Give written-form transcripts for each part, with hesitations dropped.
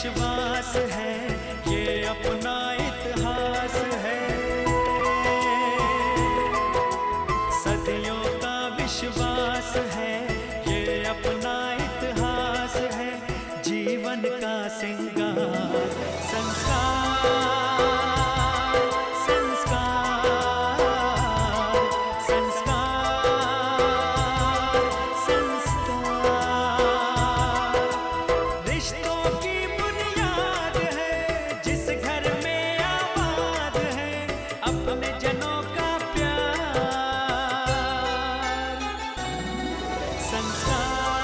विश्वास है, ये अपना इतिहास है। सदियों का विश्वास है, ये अपना इतिहास है। जीवन का सिंगार संस्कार, संस्कार, संस्कार, संस्कार। रिश्तों की बुनियाद है, जिस घर में आबाद है अपने जनों का प्यार। संस्कार,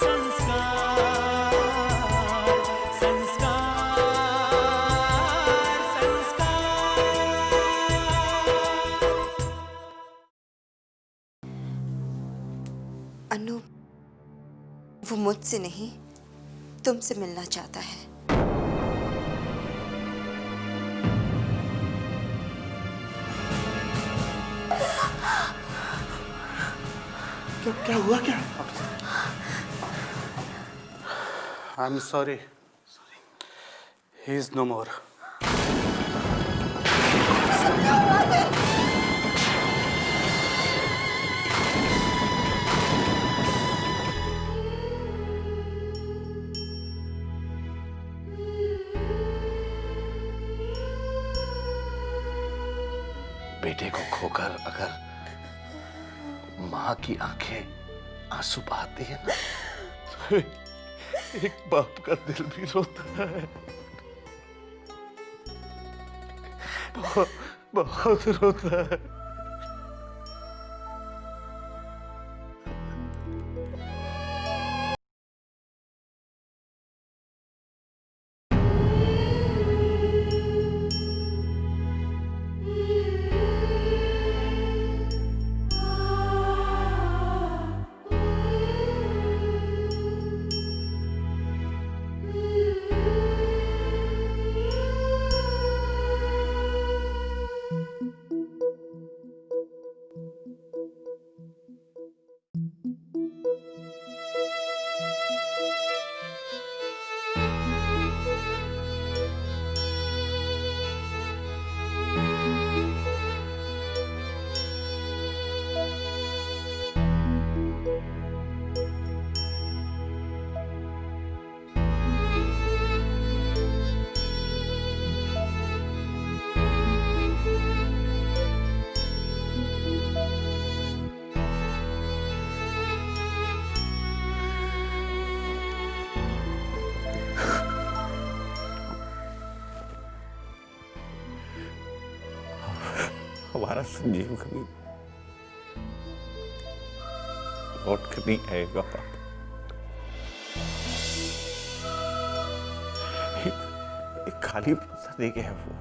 संस्कार, संस्कार, संस्कार। अनु, वो मुझसे नहीं तुमसे मिलना चाहता है। क्या हुआ क्या? I am sorry, he is no more. बेटे को खोकर अगर माँ की आंखें आंसू बहाती है ना, तो एक बाप का दिल भी रोता है। बहुत बहुत रोता है। हमारा संजीव कभी लौट कर नहीं आएगा पापा। एक खाली सा दे गया है वो।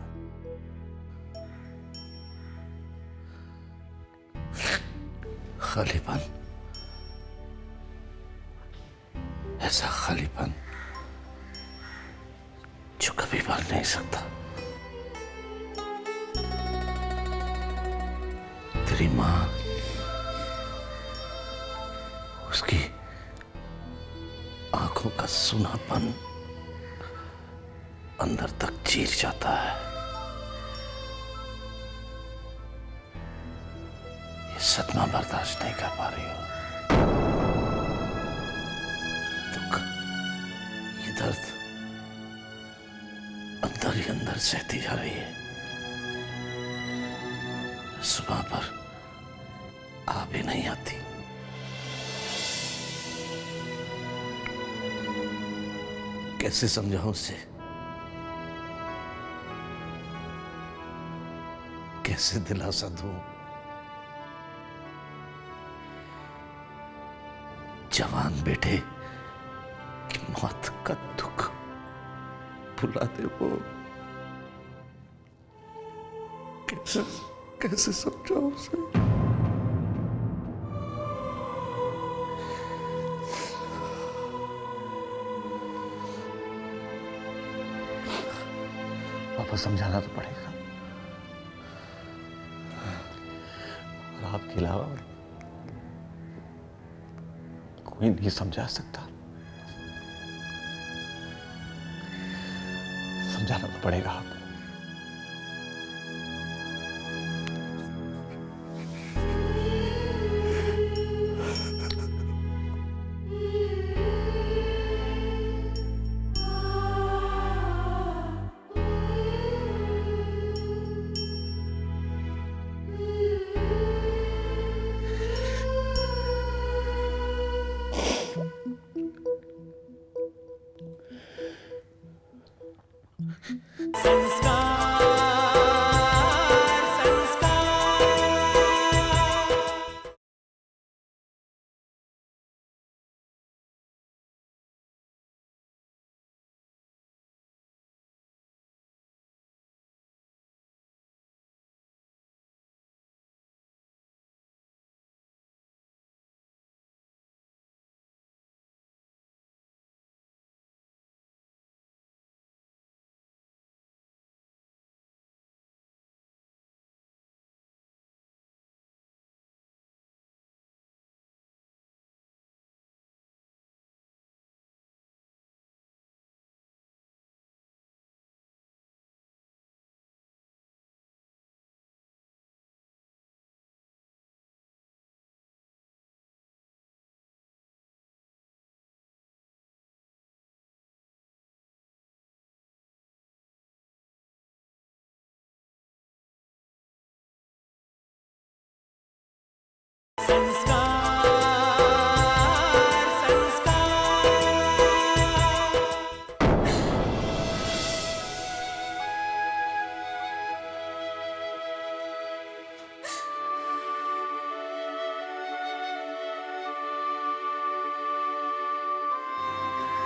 खालीपन, ऐसा खालीपन जो कभी भर नहीं सकता। तेरी माँ, उसकी आंखों का सूनापन अंदर तक चीर जाता है। ये सदमा बर्दाश्त नहीं कर पा रही हो। दुख, ये दर्द अंदर ही अंदर सहती जा रही है। सुबह पर आ भी नहीं आती। कैसे समझाऊं उसे? कैसे दिलासा दूं? जवान बेटे की मौत का दुख भुला दे वो। कैसे कैसे समझाऊं उसे? पापा समझाना तो पड़ेगा, और आपके अलावा कोई नहीं समझा सकता। पड़ेगा आपको।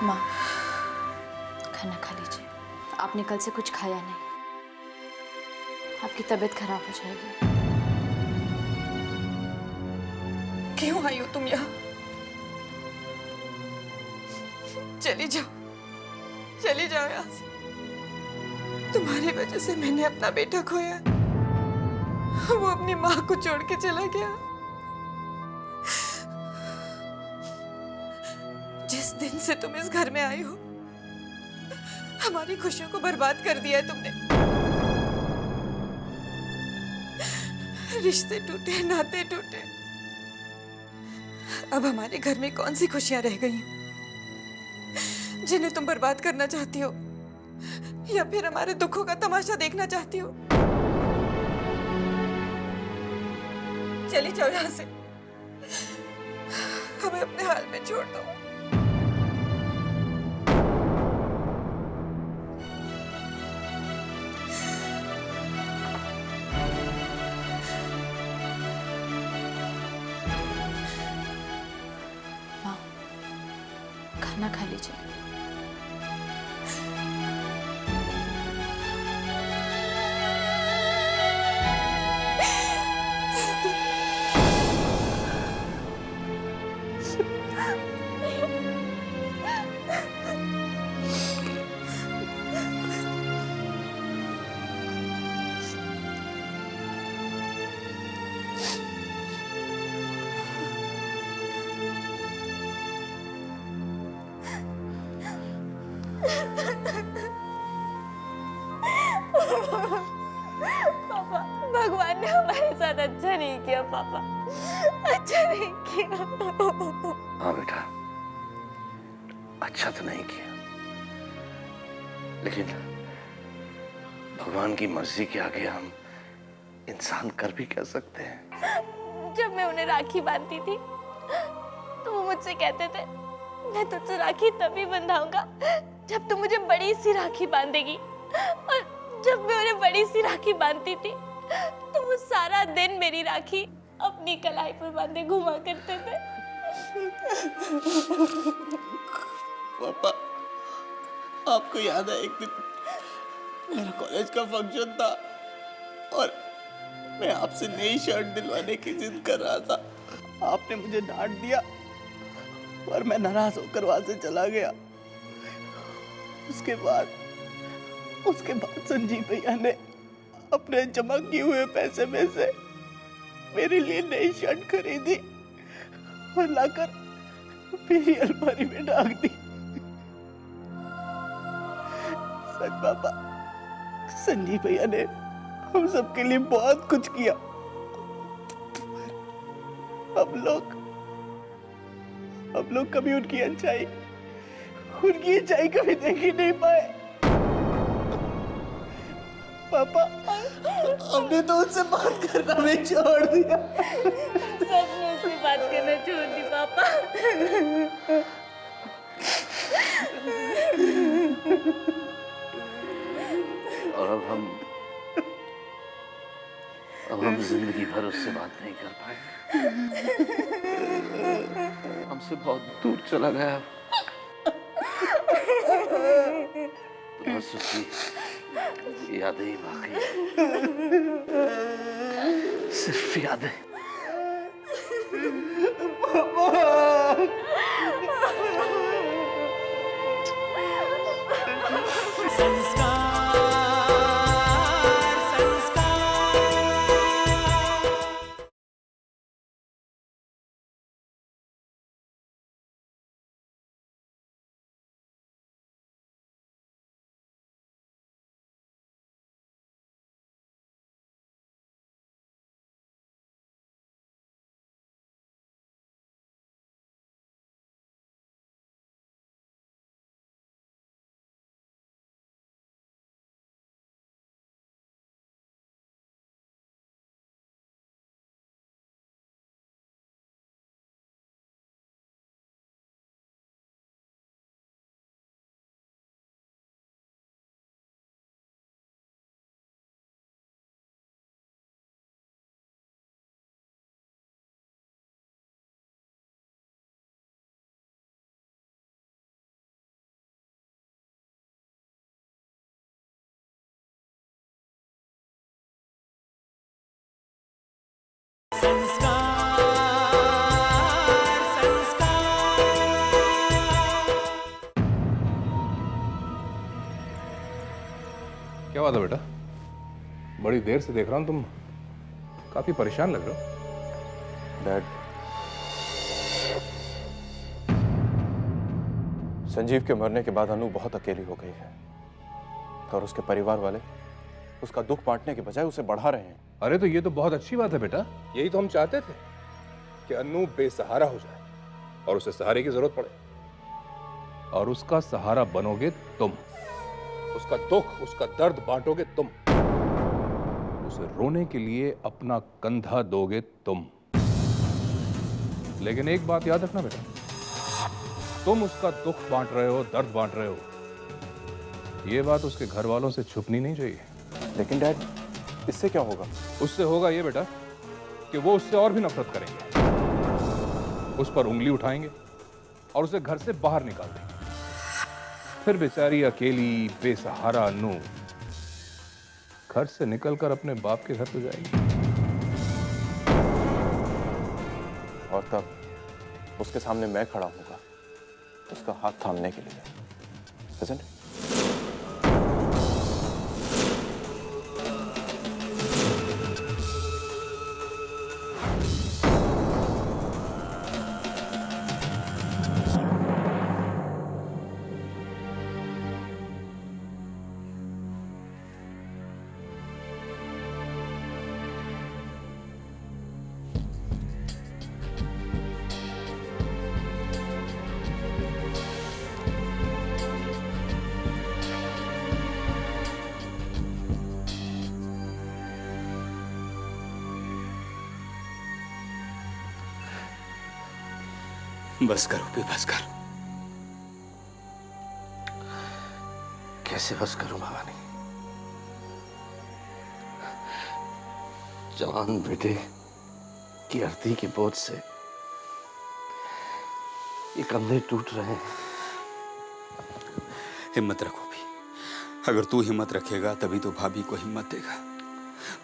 माँ, खाना खा लीजिए। आपने कल से कुछ खाया नहीं, आपकी तबीयत खराब हो जाएगी। क्यों आई हो तुम यहाँ? चली जाओ, चली जाओ यहाँ से। तुम्हारी वजह से मैंने अपना बेटा खोया, वो अपनी माँ को छोड़ के चला गया। जिस दिन से तुम इस घर में आई हो, हमारी खुशियों को बर्बाद कर दिया है तुमने। रिश्ते टूटे, नाते टूटे। अब हमारे घर में कौन सी खुशियां रह गई हैं जिन्हें तुम बर्बाद करना चाहती हो, या फिर हमारे दुखों का तमाशा देखना चाहती हो? चली जाओ यहाँ से, हमें अपने हाल में छोड़ दो। माँ, खाना खा लीजिए। पापा, भगवान ने हमारे साथ अच्छा नहीं किया पापा, अच्छा नहीं किया। हाँ बेटा, अच्छा तो नहीं किया, लेकिन भगवान की मर्जी के आगे हम इंसान कर भी क्या सकते हैं। जब मैं उन्हें राखी बांधती थी तो वो मुझसे कहते थे, मैं तुझसे राखी तभी बंधाऊंगा जब तू मुझे बड़ी सी राखी बांधेगी। और जब मैं उन्हें बड़ी सी राखी बांधती थी तो वो सारा दिन मेरी राखी अपनी कलाई पर बांधे घुमा करते थे। पापा, आपको याद है एक दिन मेरा कॉलेज का फंक्शन था और मैं आपसे नई शर्ट दिलवाने की जिद कर रहा था। आपने मुझे डांट दिया और मैं नाराज होकर वहां से चला गया। उसके बाद संजीव भैया ने अपने जमा किए हुए पैसे में से मेरे लिए नई शर्ट खरीदी और लाकर मेरी अलमारी में डाल दी। सच पापा, संजीव भैया ने हम सबके लिए बहुत कुछ किया। हम लोग कभी उनकी अच्छाई कभी देख ही नहीं पाए। पापा, हमने तो उनसे बात करना भी छोड़ दिया। सबने उससे बात करना छोड़ दी पापा। और अब हम जिंदगी भर उससे बात नहीं कर पाएंगे। हमसे बहुत दूर चला गया। तो बस उसकी यादें ही बाकी हैं। सिर्फ यादें। क्या बात है बेटा? बड़ी देर से देख रहा हूं, तुम काफी परेशान लग रहे हो। डैड, संजीव के मरने के बाद अनु बहुत अकेली हो गई है और उसके परिवार वाले उसका दुख बांटने के बजाय उसे बढ़ा रहे हैं। अरे तो ये तो बहुत अच्छी बात है बेटा। यही तो हम चाहते थे कि अनु बेसहारा हो जाए और उसे सहारे की जरूरत पड़े, और उसका सहारा बनोगे तुम। उसका दुख, उसका दर्द बांटोगे तुम। उसे रोने के लिए अपना कंधा दोगे तुम। लेकिन एक बात याद रखना बेटा, तुम उसका दुख बांट रहे हो, दर्द बांट रहे हो, ये बात उसके घर वालों से छुपनी नहीं चाहिए। लेकिन डैड, इससे क्या होगा? उससे होगा ये बेटा कि वो उससे और भी नफरत करेंगे, उस पर उंगली उठाएंगे और उसे घर से बाहर निकाल देंगे। फिर बेचारी अकेली बेसहारा अनु घर से निकलकर अपने बाप के घर तो जाएगी। और तब उसके सामने मैं खड़ा होगा उसका हाथ थामने के लिए, isn't it? बस करो भी, बस कर। कैसे बस करूं भवानी? जवान बेटे की अर्थी के बोझ से ये कंधे टूट रहे हैं। हिम्मत रखो भी। अगर तू हिम्मत रखेगा तभी तो भाभी को हिम्मत देगा।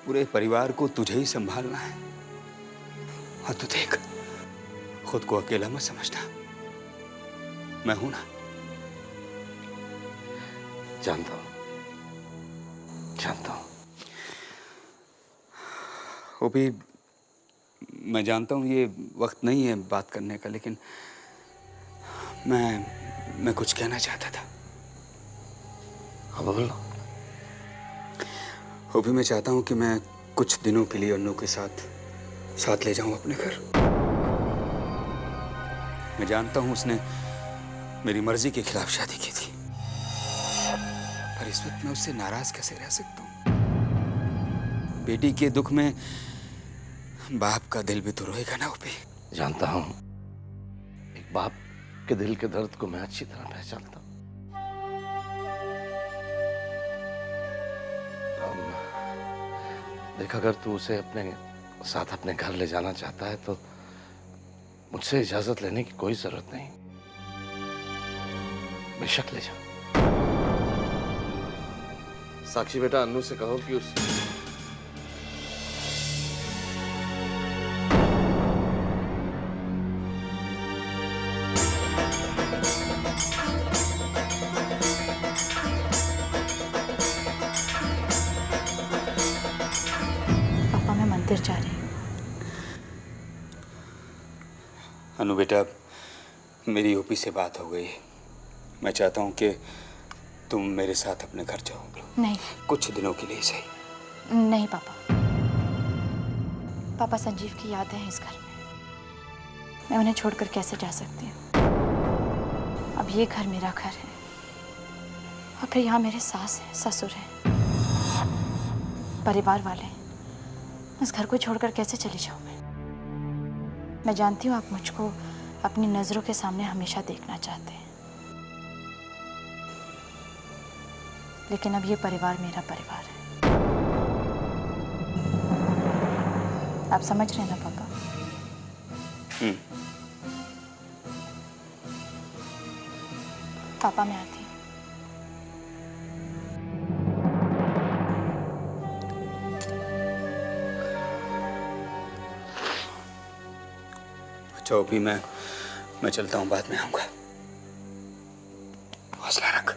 पूरे परिवार को तुझे ही संभालना है। और तू देख, खुद को अकेला मत समझना, मैं हूं ना। जानता हूं, जानता हूं। वो भी मैं जानता हूं ये वक्त नहीं है बात करने का, लेकिन मैं कुछ कहना चाहता था। हाँ बोलो। वो भी मैं चाहता हूँ कि मैं कुछ दिनों के लिए अन्नू के साथ ले जाऊं अपने घर। मैं जानता हूँ उसने मेरी मर्जी के खिलाफ शादी की थी, पर इस वक्त मैं उससे नाराज कैसे रह सकता हूँ? बेटी के दुख में बाप का दिल भी तो रोएगा ना ओपी। जानता हूं, एक बाप के दिल के दर्द को मैं अच्छी तरह पहचानता हूं। देख, अगर तू उसे अपने साथ अपने घर ले जाना चाहता है तो मुझसे इजाजत लेने की कोई जरूरत नहीं। बेशक ले जा। साक्षी बेटा, अन्नू से कहो कि उस पापा मैं मंदिर जा रही हूँ। अनु बेटा, मेरी ओपी से बात हो गई है। मैं चाहता हूँ कि तुम मेरे साथ अपने घर जाओ। नहीं कुछ दिनों के लिए सही। नहीं पापा, पापा संजीव की यादें हैं इस घर में, मैं उन्हें छोड़कर कैसे जा सकती हूँ? अब ये घर मेरा घर है और फिर यहाँ मेरे सास हैं, ससुर हैं, परिवार वाले हैं। इस घर को छोड़कर कैसे चली जाऊँ मैं जानती हूँ आप मुझको अपनी नजरों के सामने हमेशा देखना चाहते हैं, लेकिन अब ये परिवार मेरा परिवार है। आप समझ रहे हैं ना पापा? पापा मैं आती हूँ। अच्छा ओपी, मैं चलता हूँ, बाद में आऊंगा। हौसला रख।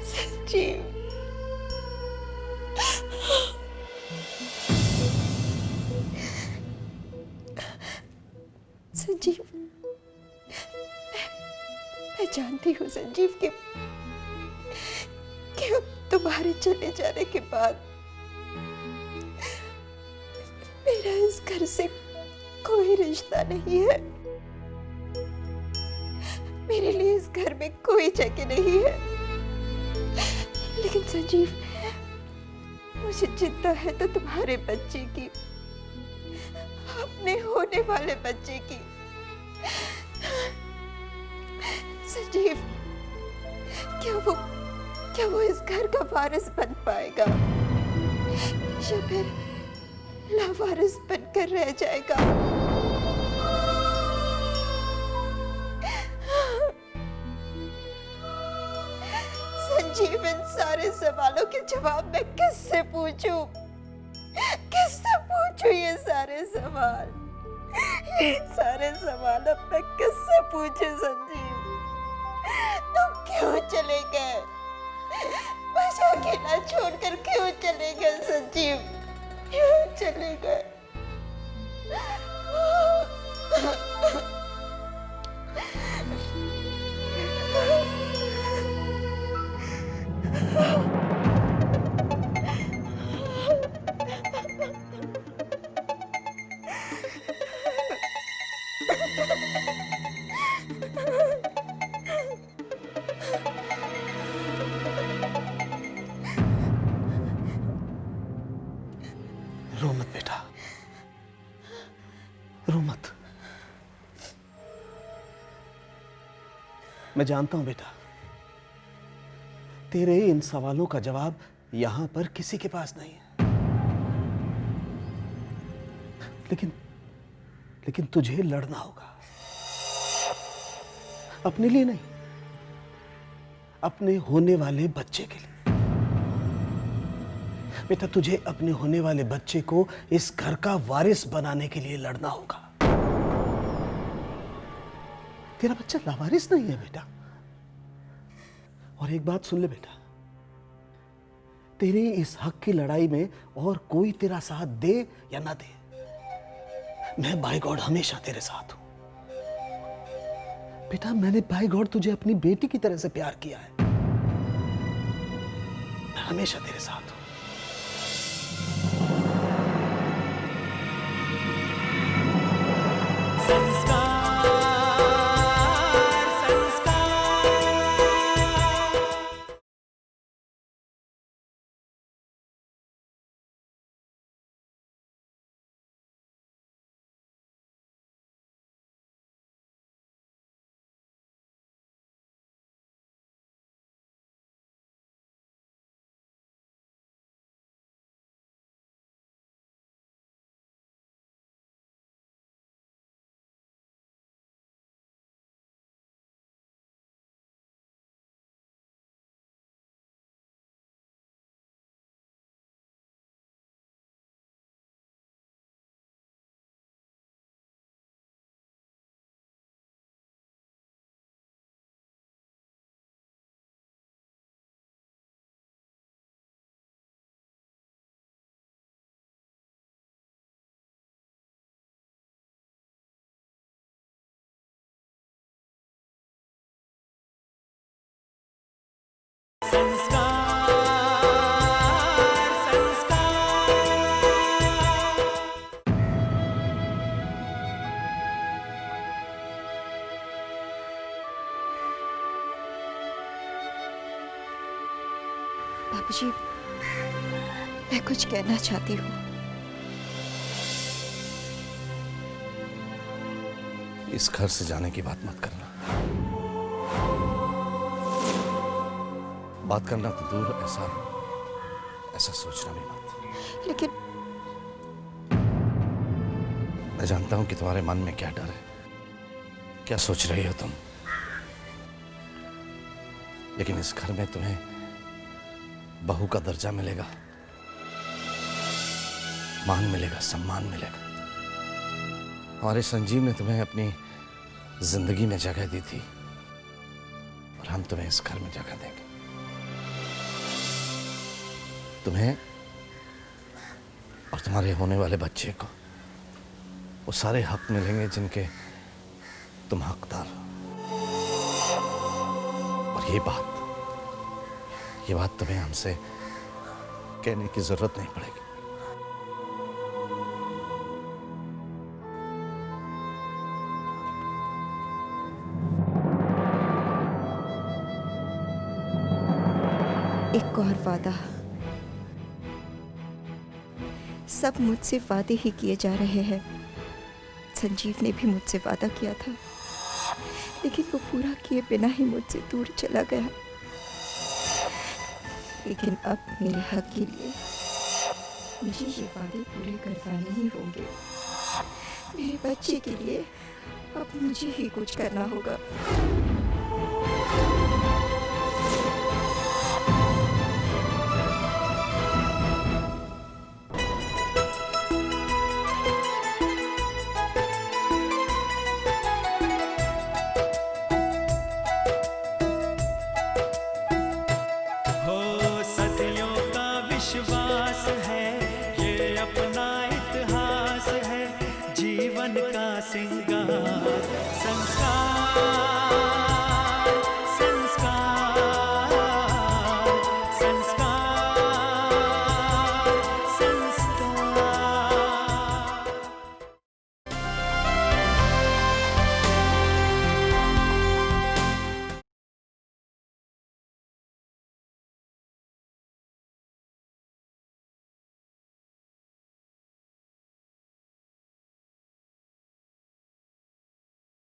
संजीव, संजीव, मैं जानती हूँ संजीव कि अब तुम्हारे चले जाने के बाद मेरा इस घर से कोई रिश्ता नहीं है। मेरे लिए इस घर में कोई जगह नहीं है। लेकिन संजीव, मुझे चिंता है तो तुम्हारे बच्चे की, अपने होने वाले बच्चे की। संजीव, क्या वो इस घर का वारिस बन पाएगा या फिर लावारिस बनकर रह जाएगा? संजीव, इन सारे सवालों के जवाब मैं किससे पूछूं? किससे पूछूं ये सारे सवाल? ये सारे सवाल अब मैं किससे पूछूं? संजीव, तुम क्यों चले गए? मुझे अकेला छोड़कर क्यों चले गए? संजीव, क्यों चले गए? रो मत बेटा, रो मत। मैं जानता हूं बेटा, तेरे इन सवालों का जवाब यहां पर किसी के पास नहीं है, लेकिन तुझे लड़ना होगा। अपने लिए नहीं, अपने होने वाले बच्चे के लिए। बेटा तुझे अपने होने वाले बच्चे को इस घर का वारिस बनाने के लिए लड़ना होगा। तेरा बच्चा लावारिस नहीं है बेटा। और एक बात सुन ले बेटा, तेरी इस हक की लड़ाई में और कोई तेरा साथ दे या ना दे, मैं बाय गॉड हमेशा तेरे साथ हूं। बेटा मैंने बाय गॉड तुझे अपनी बेटी की तरह से प्यार किया है, मैं हमेशा तेरे साथ हूं। बाबूजी, मैं कुछ कहना चाहती हूँ। इस घर से जाने की बात मत करना। बात करना तो दूर, ऐसा सोचना भी मत। लेकिन मैं जानता हूं कि तुम्हारे मन में क्या डर है, क्या सोच रही हो तुम। लेकिन इस घर में तुम्हें बहू का दर्जा मिलेगा, मान मिलेगा, सम्मान मिलेगा। हमारे संजीव ने तुम्हें अपनी जिंदगी में जगह दी थी और हम तुम्हें इस घर में जगह देंगे। तुम्हें और तुम्हारे होने वाले बच्चे को वो सारे हक मिलेंगे जिनके तुम हकदार हो। और ये बात तुम्हें हमसे कहने की जरूरत नहीं पड़ेगी। एक और वादा, सब मुझसे वादे ही किए जा रहे हैं। संजीव ने भी मुझसे वादा किया था, लेकिन वो पूरा किए बिना ही मुझसे दूर चला गया। लेकिन अब मेरे हक के लिए मुझे ये वादे पूरे करवाने ही होंगे। मेरे बच्चे के लिए अब मुझे ही कुछ करना होगा।